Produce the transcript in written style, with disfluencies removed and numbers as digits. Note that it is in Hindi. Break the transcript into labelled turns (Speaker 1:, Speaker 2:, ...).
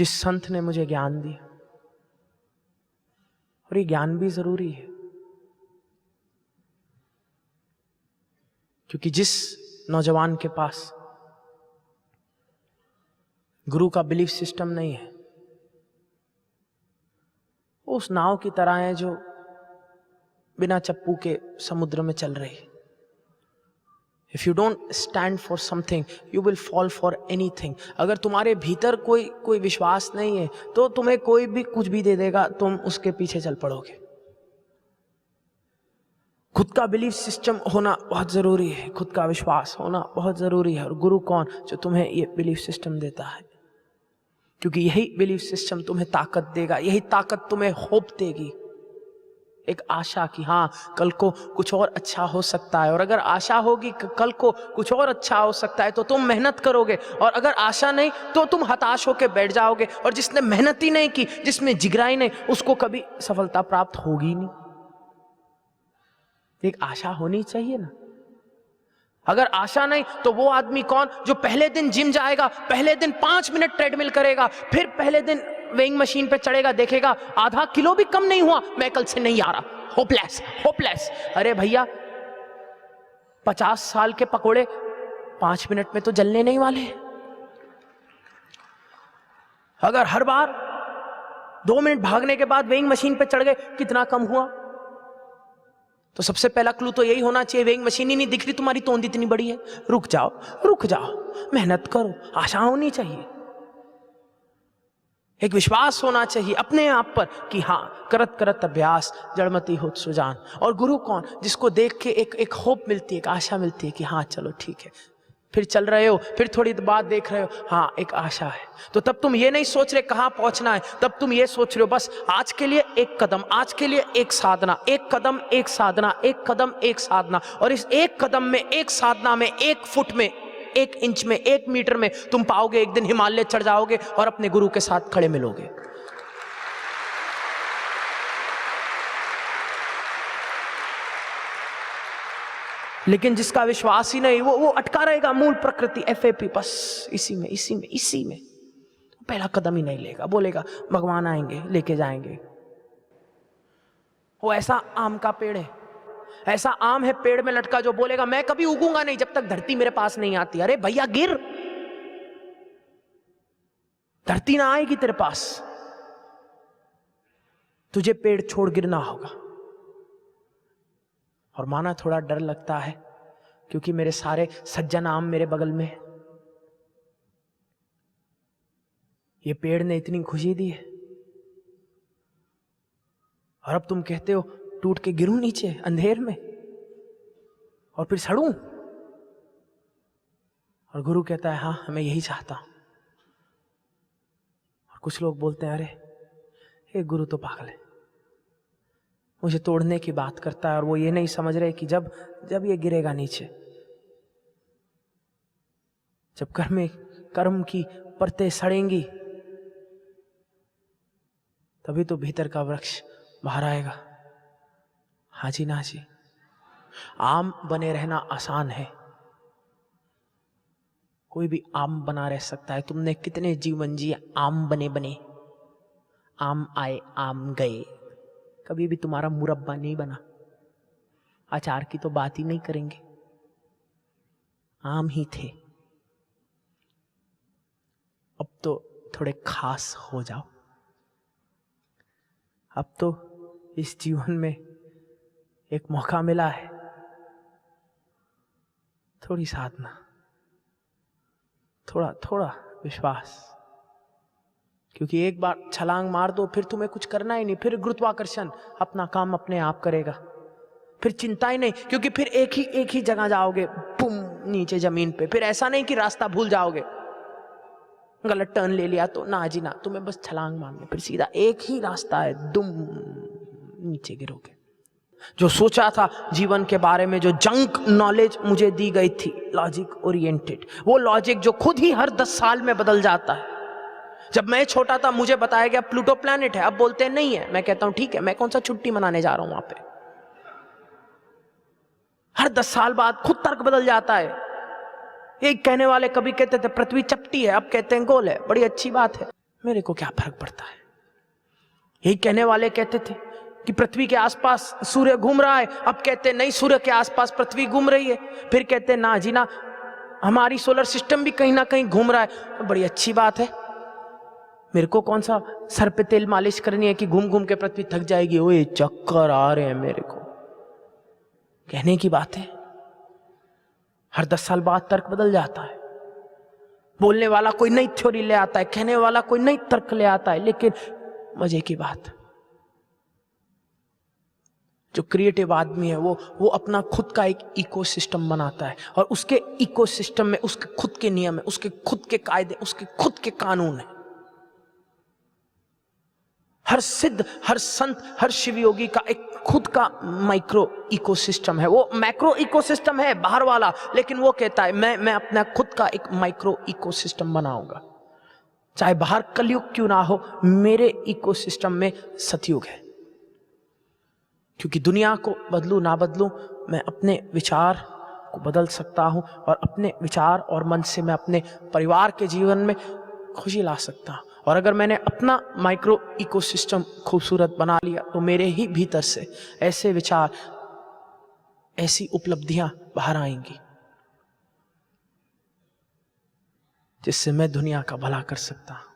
Speaker 1: जिस संत ने मुझे ज्ञान दिया, और ये ज्ञान भी जरूरी है, क्योंकि जिस नौजवान के पास गुरु का बिलीफ सिस्टम नहीं है, वो उस नाव की तरह है जो बिना चप्पू के समुद्र में चल रही है। If you don't stand for something, you will fall for anything. अगर तुम्हारे भीतर कोई विश्वास नहीं है तो तुम्हें कोई भी कुछ भी दे देगा, तुम उसके पीछे चल पड़ोगे। खुद का बिलीफ सिस्टम होना बहुत जरूरी है, खुद का विश्वास होना बहुत जरूरी है। और गुरु कौन? जो तुम्हें ये बिलीफ सिस्टम देता है, क्योंकि यही बिलीफ सिस्टम तुम्हें ताकत देगा, यही ताकत तुम्हें होप देगी, एक आशा कि हाँ कल को कुछ और अच्छा हो सकता है। और अगर आशा होगी कि कल को कुछ और अच्छा हो सकता है तो तुम मेहनत करोगे, और अगर आशा नहीं तो तुम हताश होकर बैठ जाओगे। और जिसने मेहनत ही नहीं की, जिसमें जिगराई नहीं, उसको कभी सफलता प्राप्त होगी नहीं। एक आशा होनी चाहिए ना। अगर आशा नहीं तो वो आदमी कौन जो पहले दिन जिम जाएगा, पहले दिन 5 मिनट ट्रेडमिल करेगा, फिर पहले दिन वेइंग मशीन पे चढ़ेगा, देखेगा आधा किलो भी कम नहीं हुआ, मैं कल से नहीं आ रहा, होपलेस होपलेस। अरे भैया 50 साल के पकोड़े 5 मिनट में तो जलने नहीं वाले। अगर हर बार 2 मिनट भागने के बाद वेइंग मशीन पे चढ़ गए, कितना कम हुआ? तो सबसे पहला क्लू तो यही होना चाहिए, वेइंग मशीन ही नहीं दिख रही, तुम्हारी तोंद इतनी बड़ी है, रुक जाओ रुक जाओ, मेहनत करो, आशा होनी चाहिए, एक विश्वास होना चाहिए अपने आप पर कि हाँ करत करत अभ्यास जड़मति होत सुजान। और गुरु कौन? जिसको देख के एक होप मिलती है, एक आशा मिलती है कि हाँ चलो ठीक है, फिर चल रहे हो, फिर थोड़ी बाद देख रहे हो, हाँ एक आशा है। तो तब तुम ये नहीं सोच रहे कहाँ पहुंचना है, तब तुम ये सोच रहे हो बस आज के लिए एक कदम, आज के लिए एक साधना, एक कदम एक साधना, एक कदम एक साधना। और इस एक कदम में, एक साधना में, 1 फुट में, 1 इंच में, 1 मीटर में तुम पाओगे एक दिन हिमालय चढ़ जाओगे और अपने गुरु के साथ खड़े मिलोगे। लेकिन जिसका विश्वास ही नहीं, वो अटका रहेगा मूल प्रकृति FAP, बस इसी में इसी में इसी में, पहला कदम ही नहीं लेगा, बोलेगा भगवान आएंगे लेके जाएंगे। वो ऐसा आम का पेड़ है, ऐसा आम है पेड़ में लटका जो बोलेगा मैं कभी उगूंगा नहीं जब तक धरती मेरे पास नहीं आती। अरे भैया गिर, धरती ना आएगी तेरे पास, तुझे पेड़ छोड़ गिरना होगा। और माना थोड़ा डर लगता है क्योंकि मेरे सारे सज्जन आम मेरे बगल में है, ये पेड़ ने इतनी खुशी दी है, और अब तुम कहते हो टूट के गिरूं नीचे अंधेर में और फिर सड़ूं। और गुरु कहता है हाँ मैं यही चाहता हूं। और कुछ लोग बोलते हैं अरे ये गुरु तो पागल है, मुझे तोड़ने की बात करता है। और वो ये नहीं समझ रहे कि जब ये गिरेगा नीचे, जब कर्म की परतें सड़ेंगी, तभी तो भीतर का वृक्ष बाहर आएगा। हाँ जी ना जी, आम बने रहना आसान है, कोई भी आम बना रह सकता है। तुमने कितने जीवन जिए आम बने बने, आम आए आम गए, कभी भी तुम्हारा मुरब्बा नहीं बना। अचार की तो बात ही नहीं करेंगे, आम ही थे। अब तो थोड़े खास हो जाओ, अब तो इस जीवन में एक मौका मिला है, थोड़ी साधना, थोड़ा विश्वास, क्योंकि एक बार छलांग मार दो फिर तुम्हें कुछ करना ही नहीं, फिर गुरुत्वाकर्षण अपना काम अपने आप करेगा, फिर चिंता ही नहीं, क्योंकि फिर एक ही जगह जाओगे, बुम नीचे जमीन पे। फिर ऐसा नहीं कि रास्ता भूल जाओगे, गलत टर्न ले लिया तो ना जी ना, तुम्हें बस छलांग मारनी, फिर सीधा एक ही रास्ता है, दुम नीचे गिरोगे। जो सोचा था जीवन के बारे में, जो जंक नॉलेज मुझे दी गई थी लॉजिक ओरिएंटेड, वो लॉजिक जो खुद ही हर 10 साल में बदल जाता है। जब मैं छोटा था मुझे बताया गया प्लूटो प्लैनेट है, अब बोलते हैं नहीं है, मैं कहता हूं ठीक है, मैं कौन सा छुट्टी मनाने जा रहा हूं वहां पे। हर 10 साल बाद खुद तर्क बदल जाता है। एक कहने वाले कभी कहते थे पृथ्वी चपटी है, अब कहते हैं गोल है, बड़ी अच्छी बात है। मेरे को क्या फर्क पड़ता है। यही कहने वाले कहते थे कि पृथ्वी के आसपास सूर्य घूम रहा है, अब कहते नहीं सूर्य के आसपास पृथ्वी घूम रही है, फिर कहते ना जी ना हमारी सोलर सिस्टम भी कहीं ना कहीं घूम रहा है। तो बड़ी अच्छी बात है, मेरे को कौन सा सर पे तेल मालिश करनी है कि घूम घूम के पृथ्वी थक जाएगी। ओए चक्कर आ रहे हैं मेरे को, कहने की बात है। हर 10 साल बाद तर्क बदल जाता है, बोलने वाला कोई नई थ्योरी ले आता है, कहने वाला कोई नई तर्क ले आता है, लेकिन मजे की बात, जो क्रिएटिव आदमी है वो अपना खुद का एक इकोसिस्टम बनाता है, और उसके इकोसिस्टम में उसके खुद के नियम है, उसके खुद के कायदे, उसके खुद के कानून है। हर सिद्ध, हर संत, हर शिवयोगी का एक खुद का माइक्रो इकोसिस्टम है। वो मैक्रो इकोसिस्टम है बाहर वाला, लेकिन वो कहता है मैं अपना खुद का एक माइक्रो इकोसिस्टम बनाऊंगा, चाहे बाहर कलयुग क्यों ना हो, मेरे इकोसिस्टम में सतयुग है। क्योंकि दुनिया को बदलूं ना बदलूं, मैं अपने विचार को बदल सकता हूं, और अपने विचार और मन से मैं अपने परिवार के जीवन में खुशी ला सकता हूं। और अगर मैंने अपना माइक्रो इकोसिस्टम खूबसूरत बना लिया, तो मेरे ही भीतर से ऐसे विचार, ऐसी उपलब्धियां बाहर आएंगी जिससे मैं दुनिया का भला कर सकता हूं।